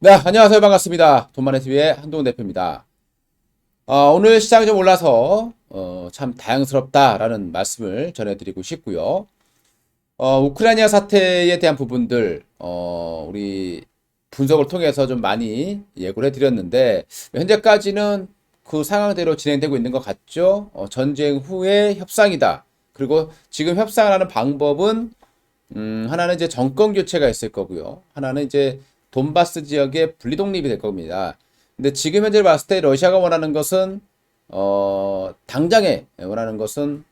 네, 안녕하세요. 반갑습니다. 돈마네TV의 한동훈 대표입니다. 오늘 시장이 좀 올라서 참 다양스럽다라는 말씀을 전해드리고 싶고요. 우크라이나 사태에 대한 부분들 우리 분석을 통해서 좀 많이 예고를 해드렸는데 현재까지는 그 상황대로 진행되고 있는 것 같죠. 전쟁 후의 협상이다. 그리고 지금 협상을 하는 방법은 하나는 이제 정권 교체가 있을 거고요. 하나는 이제 돈바스 지역의 분리 독립이 될 겁니다. 근데 지금 현재 봤을 때 러시아가 원하는 것은 당장에 원하는 것은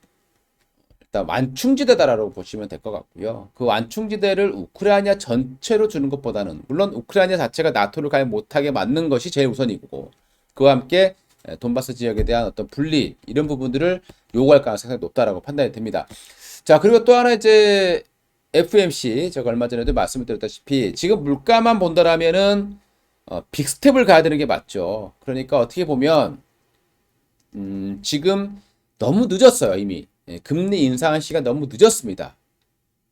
일단 완충지대다라고 보시면 될 것 같고요. 그 완충지대를 우크라이나 전체로 주는 것보다는 물론 우크라이나 자체가 나토를 가입 못하게 막는 것이 제일 우선이고 그와 함께 돈바스 지역에 대한 어떤 분리 이런 부분들을 요구할 가능성이 높다라고 판단이 됩니다. 자, 그리고 또 하나 이제 FMC 제가 얼마 전에도 말씀을 드렸다시피 지금 물가만 본다라면은 빅스텝을 가야 되는 게 맞죠. 그러니까 어떻게 보면 지금 너무 늦었어요 이미. 금리 인상한 시간 너무 늦었습니다.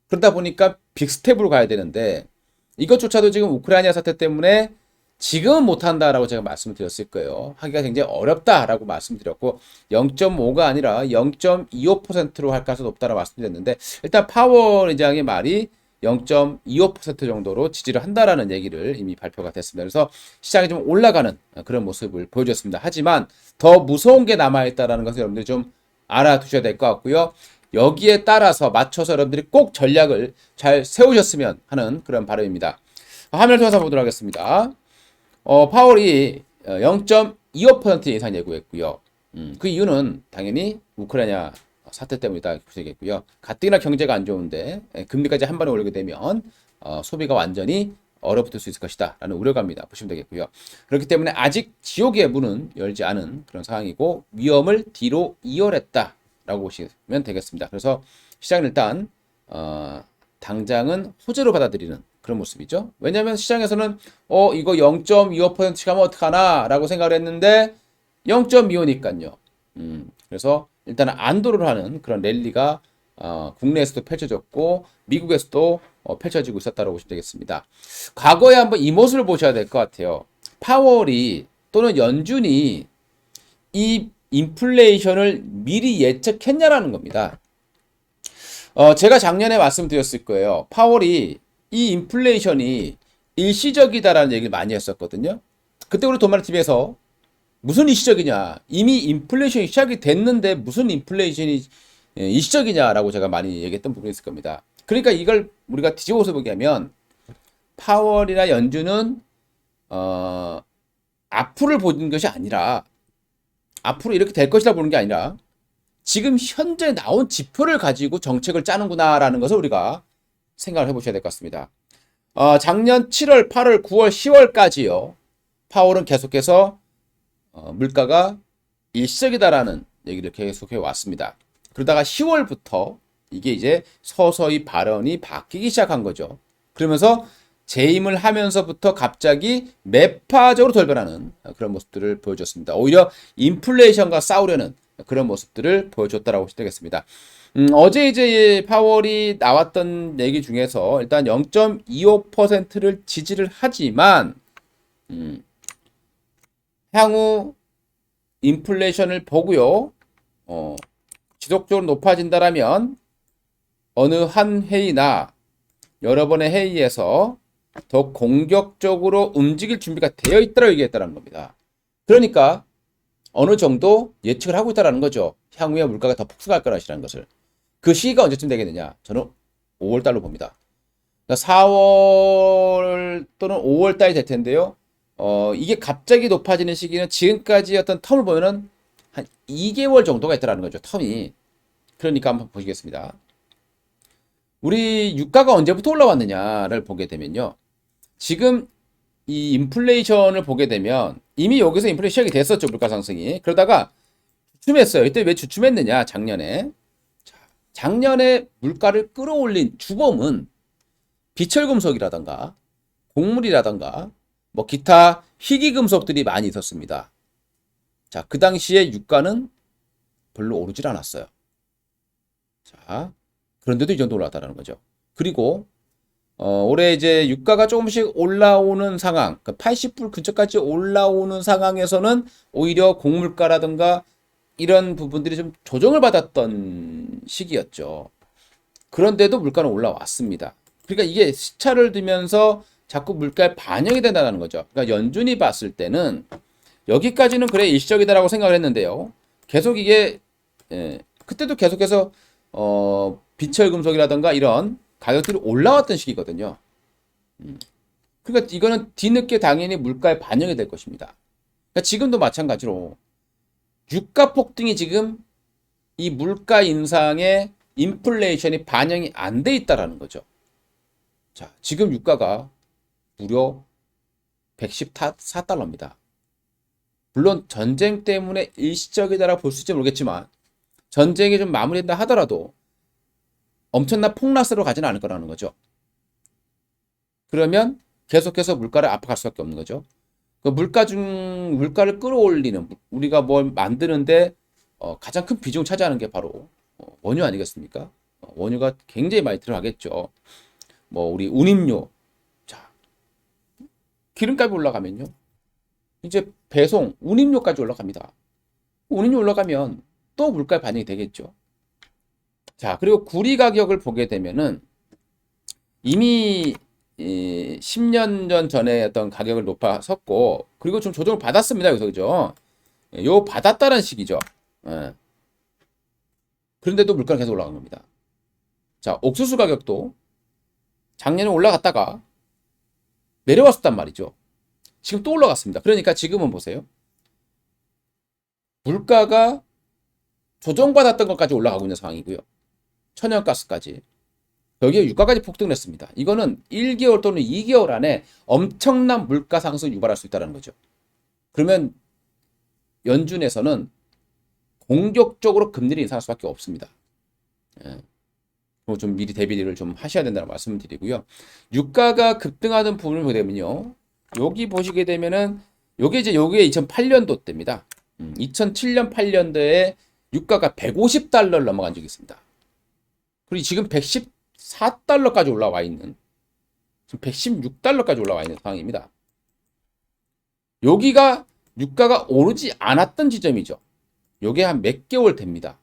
그러다 보니까 빅스텝으로 가야 되는데 이것조차도 지금 우크라이나 사태 때문에 지금은 못한다라고 제가 말씀드렸을 거예요. 하기가 굉장히 어렵다라고 말씀드렸고 0.5가 아니라 0.25%로 할 가능성이 높다라고 말씀드렸는데 일단 파월 의장의 말이 0.25% 정도로 지지를 한다라는 얘기를 이미 발표가 됐습니다. 그래서 시장이 좀 올라가는 그런 모습을 보여줬습니다. 하지만 더 무서운 게 남아있다라는 것을 여러분들이 좀 알아두셔야 될 것 같고요. 여기에 따라서 맞춰서 여러분들이 꼭 전략을 잘 세우셨으면 하는 그런 바람입니다. 화면을 통해서 보도록 하겠습니다. 파월이 0.25% 이상 예고했고요. 그 이유는 당연히 우크라이나 사태 때문이다 보시겠고요. 가뜩이나 경제가 안 좋은데 금리까지 한 번에 올리게 되면 소비가 완전히 얼어붙을 수 있을 것이다 라는 우려감입니다. 보시면 되겠고요. 그렇기 때문에 아직 지옥의 문은 열지 않은 그런 상황이고 위험을 뒤로 이어냈다 라고 보시면 되겠습니다. 그래서 시장은 일단 당장은 호재로 받아들이는 그런 모습이죠. 왜냐하면 시장에서는 이거 0.25% 가면 어떡하나 라고 생각을 했는데 0.25니까요. 그래서 일단은 안도를 하는 그런 랠리가 국내에서도 펼쳐졌고 미국에서도 펼쳐지고 있었다고 보시면 되겠습니다. 과거에 한번 이 모습을 보셔야 될 것 같아요. 파월이 또는 연준이 이 인플레이션을 미리 예측했냐라는 겁니다. 제가 작년에 말씀드렸을 거예요. 파월이 이 인플레이션이 일시적이다라는 얘기를 많이 했었거든요. 그때 우리 돈마르TV에서 무슨 일시적이냐. 이미 인플레이션이 시작이 됐는데 무슨 인플레이션이 일시적이냐라고 제가 많이 얘기했던 부분이 있을 겁니다. 그러니까 이걸 우리가 뒤집어서 보게 하면 파월이나 연준은 앞으로를 보는 것이 아니라 앞으로 이렇게 될 것이라 보는 게 아니라 지금 현재 나온 지표를 가지고 정책을 짜는구나라는 것을 우리가 생각을 해보셔야 될 것 같습니다. 작년 7월, 8월, 9월, 10월까지요. 파월은 계속해서 물가가 일시적이다라는 얘기를 계속해 왔습니다. 그러다가 10월부터 이게 이제 서서히 발언이 바뀌기 시작한 거죠. 그러면서 재임을 하면서부터 갑자기 매파적으로 돌변하는 그런 모습들을 보여줬습니다. 오히려 인플레이션과 싸우려는 그런 모습들을 보여줬다라고 보시면 되겠습니다. 어제 이제 파월이 나왔던 얘기 중에서 일단 0.25%를 지지를 하지만 향후 인플레이션을 보고요. 지속적으로 높아진다라면 어느 한 회의나 여러 번의 회의에서 더 공격적으로 움직일 준비가 되어 있다고 얘기했다는 겁니다. 그러니까 어느 정도 예측을 하고 있다는 거죠. 향후에 물가가 더 폭등할 거라는 것을. 그 시기가 언제쯤 되겠느냐? 저는 5월 달로 봅니다. 4월 또는 5월 달이 될 텐데요. 이게 갑자기 높아지는 시기는 지금까지 어떤 텀을 보면은 한 2개월 정도가 있다는 거죠. 텀이. 그러니까 한번 보시겠습니다. 우리 유가가 언제부터 올라왔느냐를 보게 되면요. 지금 이 인플레이션을 보게 되면 이미 여기서 인플레이션 시작이 됐었죠. 물가 상승이. 그러다가 주춤했어요. 이때 왜 주춤했느냐? 작년에. 작년에 물가를 끌어올린 주범은 비철금속이라던가 곡물이라던가 뭐 기타 희귀금속들이 많이 있었습니다. 자, 그 당시에 유가는 별로 오르질 않았어요. 자, 그런데도 이 정도 올랐다는 거죠. 그리고 올해 이제 유가가 조금씩 올라오는 상황, 80불 근처까지 올라오는 상황에서는 오히려 곡물가라든가 이런 부분들이 좀 조정을 받았던 시기였죠. 그런데도 물가는 올라왔습니다. 그러니까 이게 시차를 두면서 자꾸 물가에 반영이 된다는 거죠. 그러니까 연준이 봤을 때는 여기까지는 그래 일시적이다라고 생각을 했는데요. 계속 이게 그때도 계속해서 비철 금속이라든가 이런 가격들이 올라왔던 시기거든요. 그러니까 이거는 뒤늦게 당연히 물가에 반영이 될 것입니다. 그러니까 지금도 마찬가지로 유가 폭등이 지금 이 물가 인상에 인플레이션이 반영이 안 돼 있다라는 거죠. 자, 지금 유가가 무려 114달러입니다. 물론 전쟁 때문에 일시적이다라고 볼 수 있을지 모르겠지만 전쟁이 좀 마무리된다 하더라도 엄청난 폭락세로 가지는 않을 거라는 거죠. 그러면 계속해서 물가를 압박할 수밖에 없는 거죠. 그 물가를 끌어올리는 우리가 뭘 만드는데 가장 큰 비중을 차지하는 게 바로 원유 아니겠습니까? 원유가 굉장히 많이 들어가겠죠. 뭐 우리 운임료, 자 기름값이 올라가면요, 이제 배송, 운임료까지 올라갑니다. 운임료 올라가면 또 물가에 반영이 되겠죠. 자, 그리고 구리 가격을 보게 되면은 이미 10년 전에 어떤 가격을 높아섰고, 그리고 좀 조정을 받았습니다. 여기서 그죠? 요 받았다는 식이죠. 예. 그런데도 물가는 계속 올라간 겁니다. 자, 옥수수 가격도 작년에 올라갔다가 내려왔었단 말이죠. 지금 또 올라갔습니다. 그러니까 지금은 보세요. 물가가 조정받았던 것까지 올라가고 있는 상황이고요. 천연가스까지. 여기에 유가까지 폭등을 했습니다. 이거는 1개월 또는 2개월 안에 엄청난 물가 상승을 유발할 수 있다는 거죠. 그러면 연준에서는 공격적으로 금리를 인상할 수밖에 없습니다. 예. 좀 미리 대비를 좀 하셔야 된다는 말씀을 드리고요. 유가가 급등하는 부분을 보게 되면요. 여기 보시게 되면은 요게 2008년도 때입니다. 2007년 8년도에 유가가 150달러를 넘어간 적이 있습니다. 그리고 지금 114달러까지 올라와 있는, 지금 116달러까지 올라와 있는 상황입니다. 여기가 유가가 오르지 않았던 지점이죠. 요게 한 몇 개월 됩니다.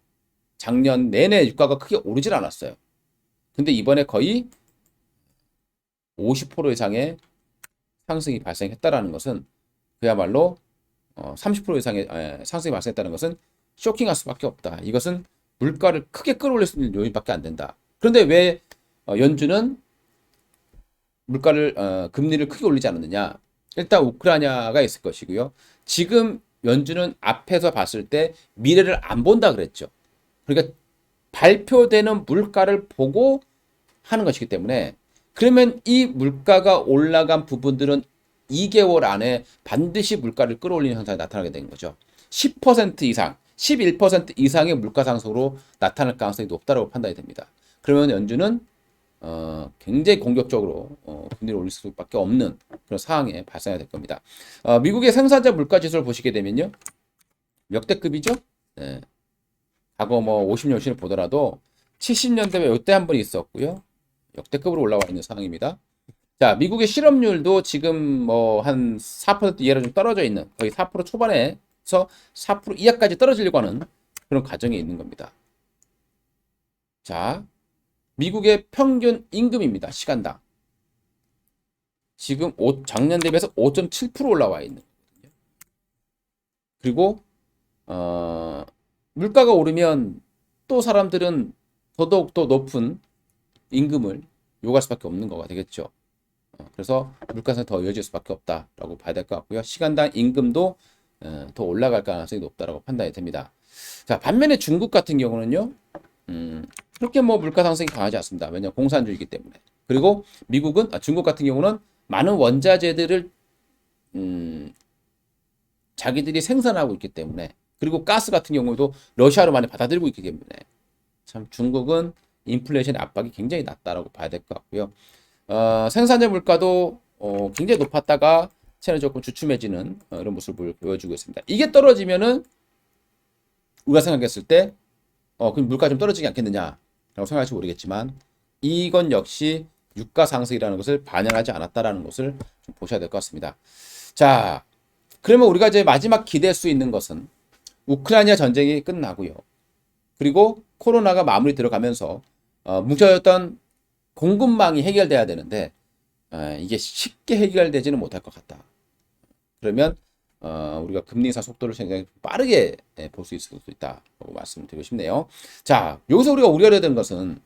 작년 내내 유가가 크게 오르질 않았어요. 근데 이번에 거의 50% 이상의 상승이 발생했다라는 것은 그야말로 30% 이상의 상승이 발생했다는 것은 쇼킹할 수밖에 없다. 이것은 물가를 크게 끌어올릴 수 있는 요인밖에 안 된다. 그런데 왜 연준은 금리를 크게 올리지 않았느냐? 일단 우크라이나가 있을 것이고요. 지금 연준은 앞에서 봤을 때 미래를 안 본다 그랬죠. 그러니까 발표되는 물가를 보고 하는 것이기 때문에, 그러면 이 물가가 올라간 부분들은 2개월 안에 반드시 물가를 끌어올리는 현상이 나타나게 되는 거죠. 10% 이상, 11% 이상의 물가 상승으로 나타날 가능성이 높다고 판단이 됩니다. 그러면 연준은 굉장히 공격적으로 금리를 올릴 수밖에 없는 그런 상황에 발생이 될 겁니다. 미국의 생산자 물가 지수를 보시게 되면요, 역대급이죠. 네. 과거 뭐 50년, 60년 보더라도 70년대에 이때 한 번 있었고요. 역대급으로 올라와 있는 상황입니다. 자, 미국의 실업률도 지금 뭐 한 4% 이하로 좀 떨어져 있는, 거의 4% 초반에서 4% 이하까지 떨어지려고 하는 그런 과정에 있는 겁니다. 자, 미국의 평균 임금입니다. 시간당. 지금 작년 대비해서 5.7% 올라와 있는 거거든요. 그리고 물가가 오르면 또 사람들은 더더욱 더 높은 임금을 요구할 수밖에 없는 거가 되겠죠. 그래서 물가상이 더 이어질 수밖에 없다라고 봐야 될 것 같고요. 시간당 임금도 더 올라갈 가능성이 높다라고 판단이 됩니다. 자, 반면에 중국 같은 경우는요, 그렇게 뭐 물가 상승이 강하지 않습니다. 왜냐하면 공산주의이기 때문에. 그리고 중국 같은 경우는 많은 원자재들을 자기들이 생산하고 있기 때문에, 그리고 가스 같은 경우도 러시아로 많이 받아들이고 있기 때문에 참 중국은 인플레이션 압박이 굉장히 낮다라고 봐야 될 것 같고요. 생산자 물가도 굉장히 높았다가 최근에 조금 주춤해지는 이런 모습을 보여주고 있습니다. 이게 떨어지면은 우리가 생각했을 때 그럼 물가 좀 떨어지지 않겠느냐라고 생각할지 모르겠지만, 이건 역시 유가 상승이라는 것을 반영하지 않았다라는 것을 좀 보셔야 될 것 같습니다. 자, 그러면 우리가 이제 마지막 기대할 수 있는 것은 우크라이나 전쟁이 끝나고요. 그리고 코로나가 마무리 들어가면서 뭉쳐졌던 공급망이 해결돼야 되는데 이게 쉽게 해결되지는 못할 것 같다. 그러면 우리가 금리 인상 속도를 굉장히 빠르게 볼 수 있을 수도 있다고 말씀을 드리고 싶네요. 자, 여기서 우리가 우려해야 되는 것은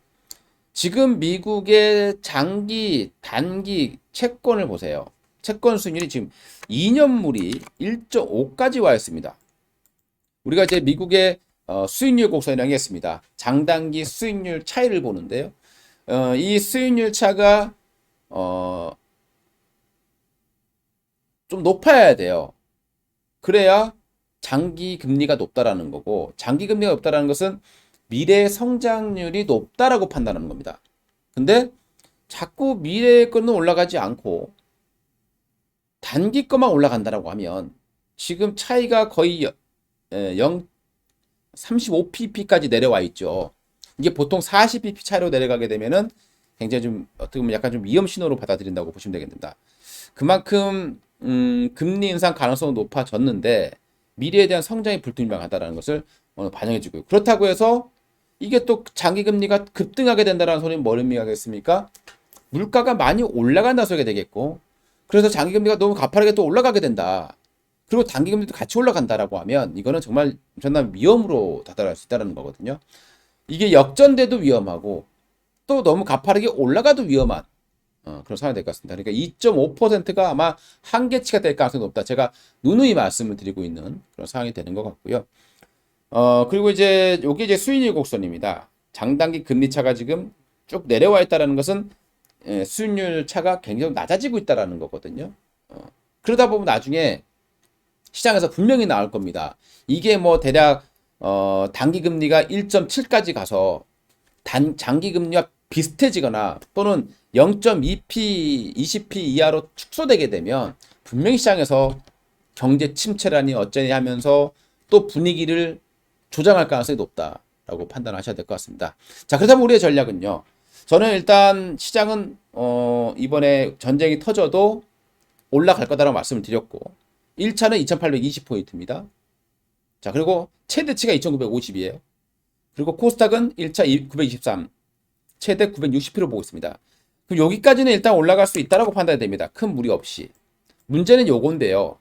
지금 미국의 장기, 단기 채권을 보세요. 채권 수익률이 지금 2년물이 1.5까지 와 있습니다. 우리가 이제 미국의 수익률 곡선이라는 게 있습니다. 장단기 수익률 차이를 보는데요. 이 수익률 차가 좀 높아야 돼요. 그래야 장기 금리가 높다라는 거고, 장기 금리가 높다라는 것은 미래 성장률이 높다라고 판단하는 겁니다. 근데 자꾸 미래의 거는 올라가지 않고 단기 거만 올라간다라고 하면 지금 차이가 거의 35pp까지 내려와 있죠. 이게 보통 40pp 차이로 내려가게 되면은 굉장히 좀 어떻게 보면 약간 좀 위험 신호로 받아들인다고 보시면 되겠습니다. 그만큼 금리 인상 가능성은 높아졌는데 미래에 대한 성장이 불투명하다는 것을 반영해주고요. 그렇다고 해서 이게 또 장기 금리가 급등하게 된다는 소리는 뭘 의미하겠습니까? 물가가 많이 올라간다 소리가 되겠고, 그래서 장기 금리가 너무 가파르게 또 올라가게 된다. 그리고 단기 금리도 같이 올라간다라고 하면 이거는 정말 엄청난 위험으로 다다를 수 있다는 거거든요. 이게 역전돼도 위험하고 또 너무 가파르게 올라가도 위험한 그런 상황이 될 것 같습니다. 그러니까 2.5%가 아마 한계치가 될 가능성이 높다. 제가 누누이 말씀을 드리고 있는 그런 상황이 되는 것 같고요. 그리고 이제 여기 이제 수익률 곡선입니다. 장단기 금리 차가 지금 쭉 내려와 있다는 것은 수익률 차가 굉장히 낮아지고 있다는 거거든요. 그러다 보면 나중에 시장에서 분명히 나올 겁니다. 이게 뭐 대략 단기 금리가 1.7까지 가서 장기 금리와 비슷해지거나 또는 0.2p, 20p 이하로 축소되게 되면 분명히 시장에서 경제 침체라니 어쩌니 하면서 또 분위기를 조장할 가능성이 높다라고 판단하셔야 될 것 같습니다. 자, 그렇다면 우리의 전략은요. 저는 일단 시장은 이번에 전쟁이 터져도 올라갈 거다라고 말씀을 드렸고 1차는 2820포인트입니다. 자, 그리고 최대치가 2950이에요. 그리고 코스닥은 1차 923, 최대 960피로 보고 있습니다. 그럼 여기까지는 일단 올라갈 수 있다라고 판단이 됩니다. 큰 무리 없이. 문제는 요건데요.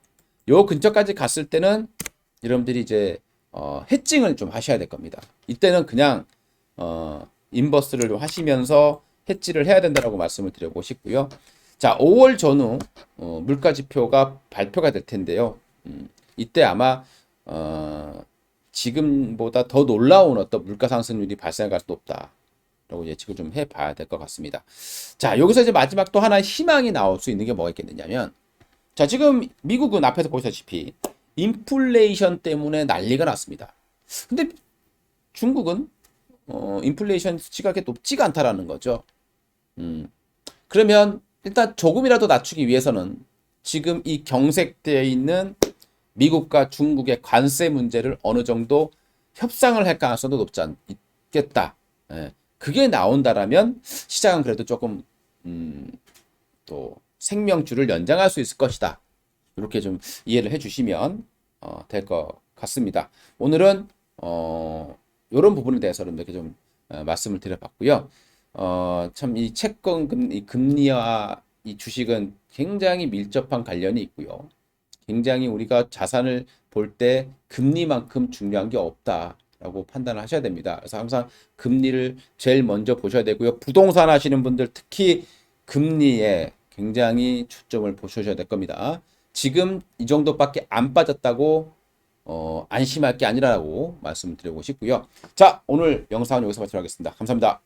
요 근처까지 갔을 때는 여러분들이 이제 해칭을 좀 하셔야 될 겁니다. 이때는 그냥 인버스를 좀 하시면서 해지를 해야 된다라고 말씀을 드려보고 싶고요. 자, 5월 전후 물가 지표가 발표가 될 텐데요. 이때 아마 지금보다 더 놀라운 어떤 물가 상승률이 발생할 가능성이 높다라고 예측을 좀 해봐야 될 것 같습니다. 자, 여기서 이제 마지막 또 하나의 희망이 나올 수 있는 게 뭐가 있겠느냐면, 자, 지금 미국은 앞에서 보시다시피 인플레이션 때문에 난리가 났습니다. 근데 중국은 인플레이션 수치가 그렇게 높지가 않다라는 거죠. 그러면 일단 조금이라도 낮추기 위해서는 지금 이 경색되어 있는 미국과 중국의 관세 문제를 어느 정도 협상을 할 가능성도 높지 않겠다. 예. 그게 나온다라면 시장은 그래도 조금 또 생명줄을 연장할 수 있을 것이다. 이렇게 좀 이해를 해주시면 될 것 같습니다. 오늘은 이런 부분에 대해서는 이렇게 좀 말씀을 드려봤고요. 참 이 채권 금리와 이 주식은 굉장히 밀접한 관련이 있고요. 굉장히 우리가 자산을 볼 때 금리만큼 중요한 게 없다라고 판단을 하셔야 됩니다. 그래서 항상 금리를 제일 먼저 보셔야 되고요. 부동산 하시는 분들 특히 금리에 굉장히 초점을 보셔야 될 겁니다. 지금 이 정도밖에 안 빠졌다고 안심할 게 아니라고 말씀드리고 싶고요. 자, 오늘 영상은 여기서 마치도록 하겠습니다. 감사합니다.